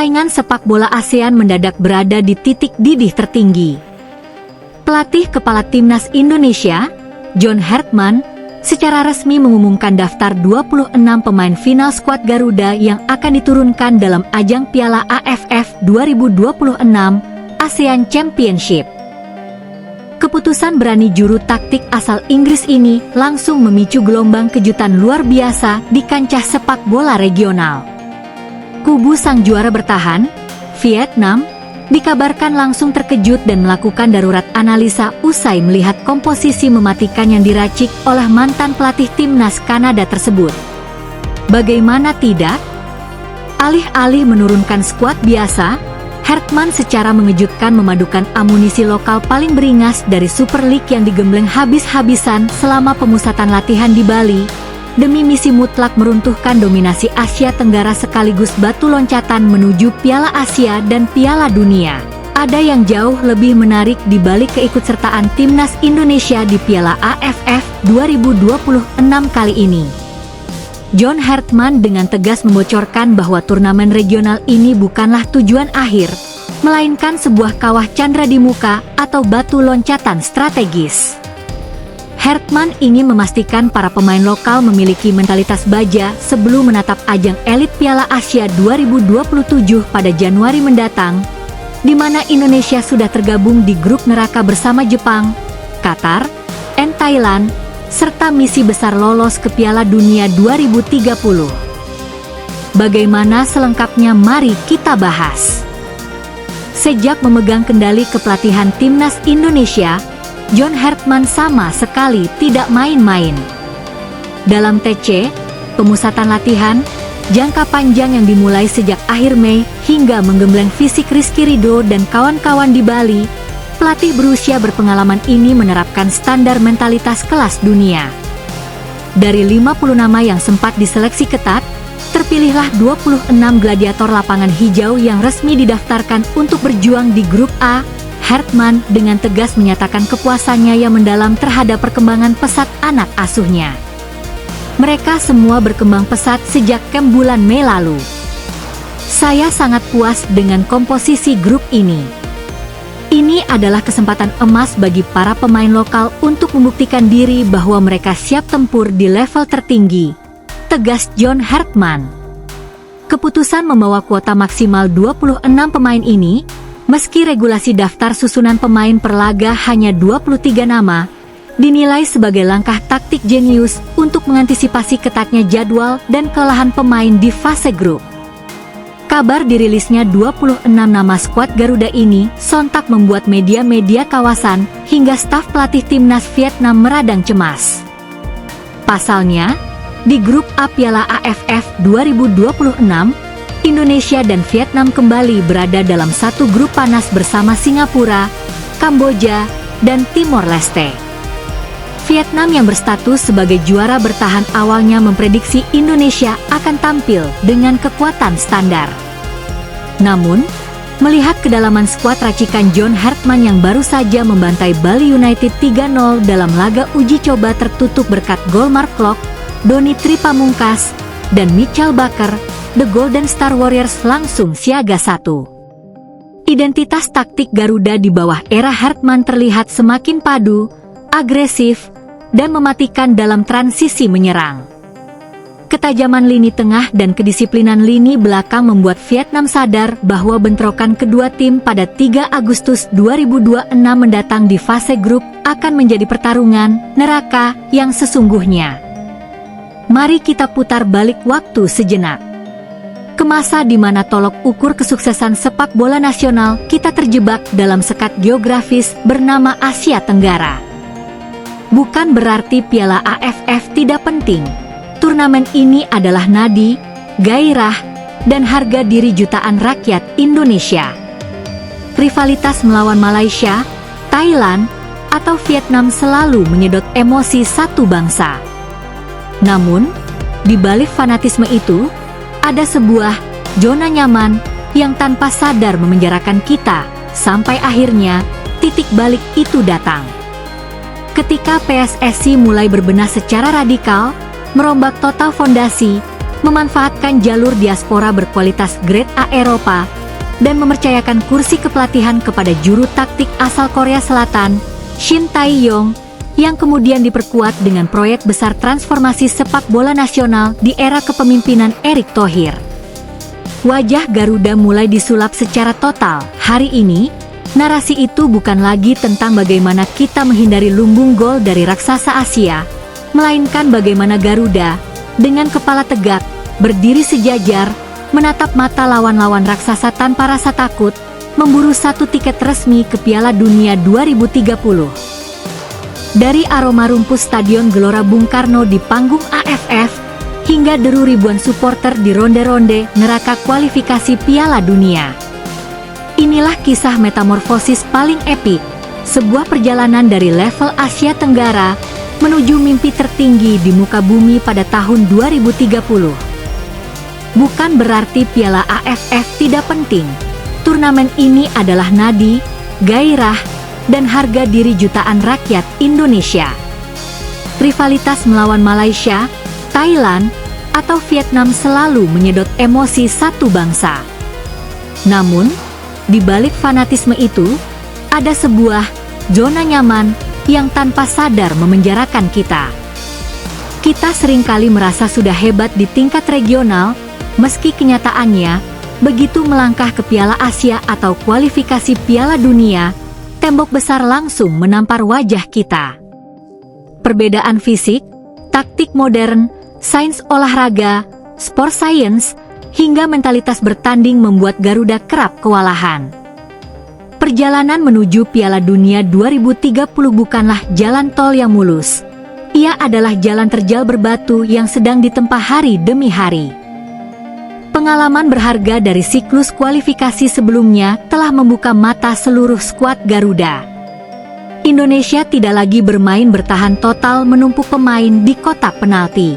persaingan sepak bola ASEAN mendadak berada di titik didih tertinggi. Pelatih kepala timnas Indonesia, John Hartman, secara resmi mengumumkan daftar 26 pemain final skuad Garuda yang akan diturunkan dalam ajang Piala AFF 2026 ASEAN Championship. Keputusan berani juru taktik asal Inggris ini langsung memicu gelombang kejutan luar biasa di kancah sepak bola regional. Kubu sang juara bertahan, Vietnam, dikabarkan langsung terkejut dan melakukan darurat analisa usai melihat komposisi mematikan yang diracik oleh mantan pelatih timnas Kanada tersebut. Bagaimana tidak? Alih-alih menurunkan skuad biasa, Hartman secara mengejutkan memadukan amunisi lokal paling beringas dari Super League yang digembleng habis-habisan selama pemusatan latihan di Bali, demi misi mutlak meruntuhkan dominasi Asia Tenggara sekaligus batu loncatan menuju Piala Asia dan Piala Dunia. Ada yang jauh lebih menarik di balik keikutsertaan timnas Indonesia di Piala AFF 2026 kali ini. John Hartman dengan tegas membocorkan bahwa turnamen regional ini bukanlah tujuan akhir, melainkan sebuah kawah candra di muka atau batu loncatan strategis. Hartman ingin memastikan para pemain lokal memiliki mentalitas baja sebelum menatap ajang elit Piala Asia 2027 pada Januari mendatang, di mana Indonesia sudah tergabung di grup neraka bersama Jepang, Qatar, dan Thailand, serta misi besar lolos ke Piala Dunia 2030. Bagaimana selengkapnya, mari kita bahas. Sejak memegang kendali kepelatihan timnas Indonesia, John Hartman sama sekali tidak main-main. Dalam TC, pemusatan latihan, jangka panjang yang dimulai sejak akhir Mei hingga menggembleng fisik Rizky Ridho dan kawan-kawan di Bali, pelatih berusia berpengalaman ini menerapkan standar mentalitas kelas dunia. Dari 50 nama yang sempat diseleksi ketat, terpilihlah 26 gladiator lapangan hijau yang resmi didaftarkan untuk berjuang di grup A. Hartman dengan tegas menyatakan kepuasannya yang mendalam terhadap perkembangan pesat anak asuhnya. Mereka semua berkembang pesat sejak camp bulan Mei lalu. Saya sangat puas dengan komposisi grup ini. Ini adalah kesempatan emas bagi para pemain lokal untuk membuktikan diri bahwa mereka siap tempur di level tertinggi, tegas John Hartman. Keputusan membawa kuota maksimal 26 pemain ini, meski regulasi daftar susunan pemain per laga hanya 23 nama, dinilai sebagai langkah taktik jenius untuk mengantisipasi ketatnya jadwal dan kelelahan pemain di fase grup. Kabar dirilisnya 26 nama skuad Garuda ini sontak membuat media-media kawasan hingga staf pelatih timnas Vietnam meradang cemas. Pasalnya, di grup A Piala AFF 2026, Indonesia dan Vietnam kembali berada dalam satu grup panas bersama Singapura, Kamboja, dan Timor Leste. Vietnam yang berstatus sebagai juara bertahan awalnya memprediksi Indonesia akan tampil dengan kekuatan standar. Namun, melihat kedalaman skuad racikan John Hartman yang baru saja membantai Bali United 3-0 dalam laga uji coba tertutup berkat gol Mark Klok, Donny Tripamungkas, dan Mitchell Baker, The Golden Star Warriors langsung siaga satu. Identitas taktik Garuda di bawah era Hartman terlihat semakin padu, agresif, dan mematikan dalam transisi menyerang. Ketajaman lini tengah dan kedisiplinan lini belakang membuat Vietnam sadar bahwa bentrokan kedua tim pada 3 Agustus 2026 mendatang di fase grup akan menjadi pertarungan neraka yang sesungguhnya. Mari kita putar balik waktu sejenak. Ke masa di mana tolok ukur kesuksesan sepak bola nasional kita terjebak dalam sekat geografis bernama Asia Tenggara. Bukan berarti Piala AFF tidak penting. Turnamen ini adalah nadi, gairah, dan harga diri jutaan rakyat Indonesia. Rivalitas melawan Malaysia, Thailand, atau Vietnam selalu menyedot emosi satu bangsa. Namun, di balik fanatisme itu, ada sebuah zona nyaman yang tanpa sadar memenjarakan kita, sampai akhirnya titik balik itu datang. Ketika PSSI mulai berbenah secara radikal, merombak total fondasi, memanfaatkan jalur diaspora berkualitas Grade A Eropa, dan mempercayakan kursi kepelatihan kepada juru taktik asal Korea Selatan, Shin Tae-yong, yang kemudian diperkuat dengan proyek besar transformasi sepak bola nasional di era kepemimpinan Erick Thohir. Wajah Garuda mulai disulap secara total. Hari ini, narasi itu bukan lagi tentang bagaimana kita menghindari lumbung gol dari raksasa Asia, melainkan bagaimana Garuda, dengan kepala tegak, berdiri sejajar, menatap mata lawan-lawan raksasa tanpa rasa takut, memburu satu tiket resmi ke Piala Dunia 2030. Dari aroma rumput Stadion Gelora Bung Karno di panggung AFF, hingga deru ribuan supporter di ronde-ronde neraka kualifikasi Piala Dunia. Inilah kisah metamorfosis paling epik, sebuah perjalanan dari level Asia Tenggara menuju mimpi tertinggi di muka bumi pada tahun 2030. Bukan berarti Piala AFF tidak penting. Turnamen ini adalah nadi, gairah, dan harga diri jutaan rakyat Indonesia. Rivalitas melawan Malaysia, Thailand, atau Vietnam selalu menyedot emosi satu bangsa. Namun, di balik fanatisme itu, ada sebuah zona nyaman yang tanpa sadar memenjarakan kita. Kita seringkali merasa sudah hebat di tingkat regional, meski kenyataannya, begitu melangkah ke Piala Asia atau kualifikasi Piala Dunia, tembok besar langsung menampar wajah kita. Perbedaan fisik, taktik modern, sains olahraga, sport science, hingga mentalitas bertanding membuat Garuda kerap kewalahan. Perjalanan menuju Piala Dunia 2030 bukanlah jalan tol yang mulus. Ia adalah jalan terjal berbatu yang sedang ditempa hari demi hari. Pengalaman berharga dari siklus kualifikasi sebelumnya telah membuka mata seluruh skuad Garuda. Indonesia tidak lagi bermain bertahan total menumpuk pemain di kotak penalti.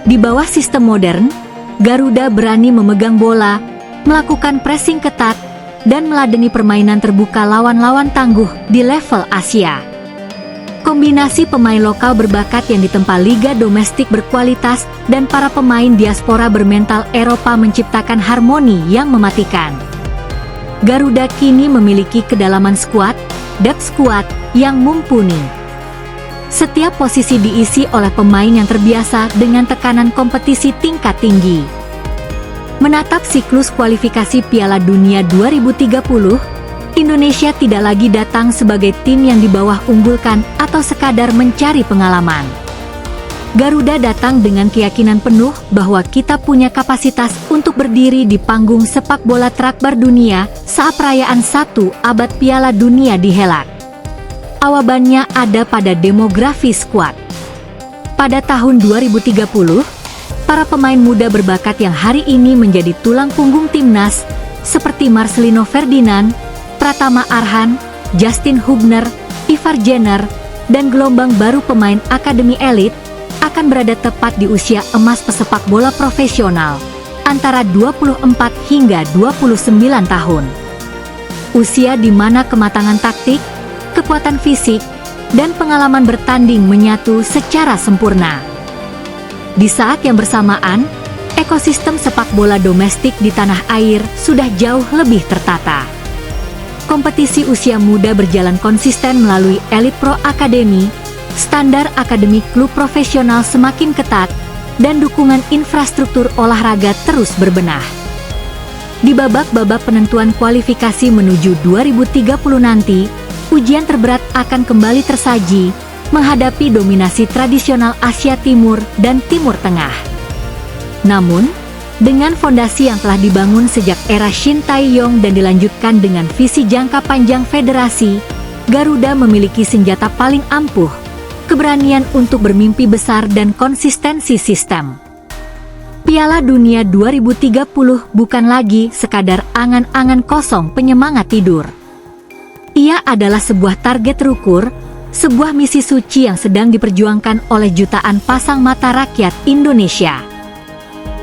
Di bawah sistem modern, Garuda berani memegang bola, melakukan pressing ketat, dan meladeni permainan terbuka lawan-lawan tangguh di level Asia. Kombinasi pemain lokal berbakat yang ditempa liga domestik berkualitas dan para pemain diaspora bermental Eropa menciptakan harmoni yang mematikan. Garuda kini memiliki kedalaman skuad, depth squad, yang mumpuni. Setiap posisi diisi oleh pemain yang terbiasa dengan tekanan kompetisi tingkat tinggi. Menatap siklus kualifikasi Piala Dunia 2030, Indonesia tidak lagi datang sebagai tim yang di bawah unggulkan atau sekadar mencari pengalaman. Garuda datang dengan keyakinan penuh bahwa kita punya kapasitas untuk berdiri di panggung sepak bola terakbar dunia saat perayaan 1 abad Piala Dunia dihelat. Jawabannya ada pada demografi skuad. Pada tahun 2030, para pemain muda berbakat yang hari ini menjadi tulang punggung timnas, seperti Marcelino Ferdinand, Pratama Arhan, Justin Hubner, Ivar Jenner, dan gelombang baru pemain akademi elit, akan berada tepat di usia emas pesepak bola profesional, antara 24 hingga 29 tahun. Usia di mana kematangan taktik, kekuatan fisik, dan pengalaman bertanding menyatu secara sempurna. Di saat yang bersamaan, ekosistem sepak bola domestik di tanah air sudah jauh lebih tertata. Kompetisi usia muda berjalan konsisten melalui Elite Pro Academy, standar akademi klub profesional semakin ketat, dan dukungan infrastruktur olahraga terus berbenah. Di babak-babak penentuan kualifikasi menuju 2030 nanti, ujian terberat akan kembali tersaji, menghadapi dominasi tradisional Asia Timur dan Timur Tengah. Namun, dengan fondasi yang telah dibangun sejak era Shin Tae-yong dan dilanjutkan dengan visi jangka panjang federasi, Garuda memiliki senjata paling ampuh, keberanian untuk bermimpi besar dan konsistensi sistem. Piala Dunia 2030 bukan lagi sekadar angan-angan kosong penyemangat tidur. Ia adalah sebuah target terukur, sebuah misi suci yang sedang diperjuangkan oleh jutaan pasang mata rakyat Indonesia.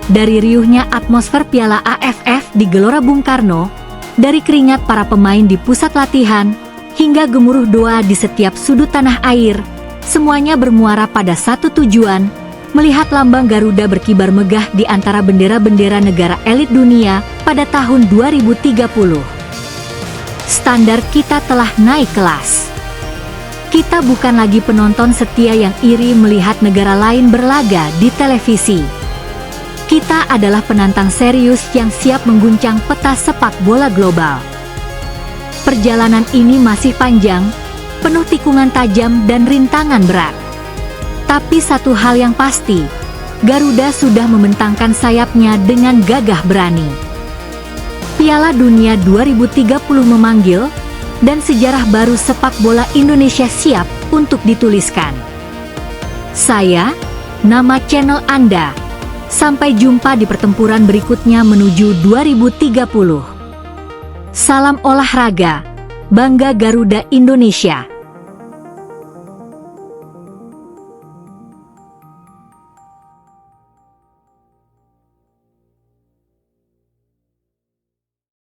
Dari riuhnya atmosfer Piala AFF di Gelora Bung Karno, dari keringat para pemain di pusat latihan, hingga gemuruh doa di setiap sudut tanah air, semuanya bermuara pada satu tujuan, melihat lambang Garuda berkibar megah di antara bendera-bendera negara elit dunia pada tahun 2030. Standar kita telah naik kelas. Kita bukan lagi penonton setia yang iri melihat negara lain berlaga di televisi. Kita adalah penantang serius yang siap mengguncang peta sepak bola global. Perjalanan ini masih panjang, penuh tikungan tajam dan rintangan berat. Tapi satu hal yang pasti, Garuda sudah membentangkan sayapnya dengan gagah berani. Piala Dunia 2030 memanggil, dan sejarah baru sepak bola Indonesia siap untuk dituliskan. Saya, nama channel Anda. Sampai jumpa di pertempuran berikutnya menuju 2030. Salam olahraga, bangga Garuda Indonesia.